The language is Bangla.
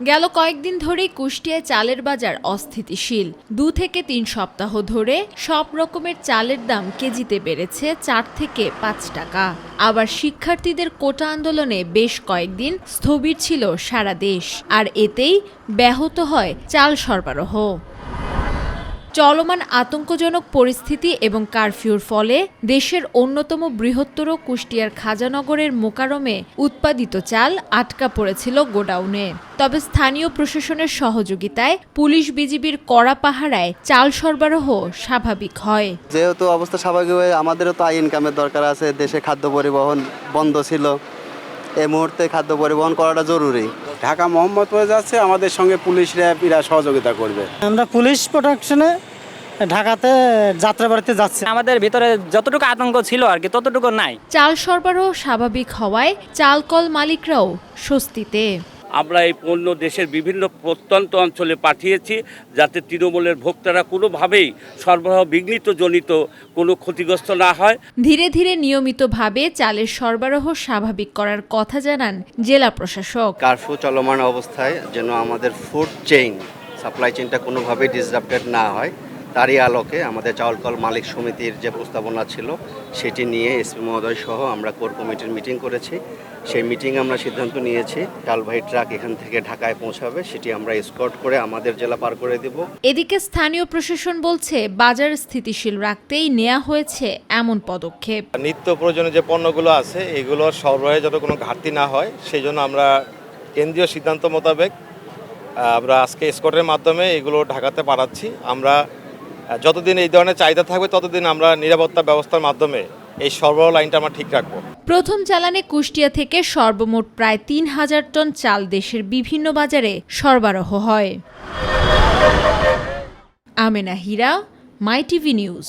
গেল কয়েকদিন ধরেই কুষ্টিয়ায় চালের বাজার অস্থিতিশীল। 2 থেকে 3 সপ্তাহ ধরে সব রকমের চালের দাম কেজিতে বেড়েছে 4 থেকে 5 টাকা। আবার শিক্ষার্থীদের কোটা আন্দোলনে বেশ কয়েকদিন স্থবির ছিল সারা দেশ, আর এতেই ব্যাহত হয় চাল সরবরাহ। চলমান আতঙ্কজনক পরিস্থিতি এবং কারফিউর ফলে দেশের অন্যতম বৃহত্তর কুষ্টিয়ার খাজানগরের মোকারমে উৎপাদিত চাল আটকা পড়েছিল গোডাউনে। তবে স্থানীয় প্রশাসনের সহযোগিতায় পুলিশ বিজিবির কড়া পাহারায় চাল সরবরাহ স্বাভাবিক হয়। যেহেতু অবস্থা স্বাভাবিক হয়ে আমাদেরও তো আয় ইনকামের দরকার আছে, দেশে খাদ্য পরিবহন বন্ধ ছিল, এই মুহূর্তে খাদ্য পরিবহন করাটা জরুরি। ঢাকা মোহাম্মদপুরে যাচ্ছে, আমাদের সঙ্গে পুলিশ র্যাব এরা সহযোগিতা করবে। আমরা পুলিশ প্রোটেকশনে ঢাকাতে যাত্রাবাড়িতে যাচ্ছি। আমাদের ভিতরে যতটুকু আতঙ্ক ছিল আর কি ততটুকু নাই। চাল সরবরাহ স্বাভাবিক হওয়ায় চালকল মালিকরাও স্বস্তিতে। আমরা এই পণ্য দেশের বিভিন্ন প্রত্যন্ত অঞ্চলে পাঠিয়েছি, যাতে তৃণমূলের ভোক্তারা কোনোভাবেই সরবরাহ বিঘ্নিতজনিত কোনো ক্ষতিগ্রস্ত না হয়। ধীরে ধীরে নিয়মিতভাবে চালের সরবরাহ স্বাভাবিক করার কথা জানান জেলা প্রশাসক। কারফিউ চলমান অবস্থায় যেন আমাদের ফুড চেইন, সাপ্লাই চেইনটা কোনোভাবেই ডিসরাপ্টেড না হয়, তারই আলোকে আমাদের চাউলকল মালিক সমিতির যে প্রস্তাবনা ছিল সেটি নিয়ে এসপি মহোদয় সহ আমরা কোর কমিটির মিটিং করেছি। সেই মিটিং আমরা সিদ্ধান্ত নিয়েছি চালবাহী ট্রাক এখান থেকে ঢাকায় পৌঁছাবে, সেটি আমরা এসকর্ট করে আমাদের জেলা পার করে দেব। এদিকে স্থানীয় প্রশাসন বলছে বাজার স্থিতিশীল রাখতেই নেওয়া হয়েছে এমন পদক্ষেপ। নিত্য প্রয়োজনীয় যে পণ্যগুলো আছে এগুলোর সরবরাহে যাতে কোনো ঘাটতি না হয় সেই জন্য আমরা কেন্দ্রীয় সিদ্ধান্ত মোতাবেক আমরা আজকে এসকর্টের মাধ্যমে এগুলো ঢাকাতে পাঠাচ্ছি। আমরা যতদিন এই ধরনের চাহিদা থাকবে ততদিন আমরা নিরাপত্তা ব্যবস্থার মাধ্যমে এই সরবরাহ লাইনটা আমরা ঠিক রাখবো। প্রথম চালানে কুষ্টিয়া থেকে সর্বমোট প্রায় 3000 টন চাল দেশের বিভিন্ন বাজারে সরবরাহ হয়। আমেনা হীরা, মাই টিভি নিউজ।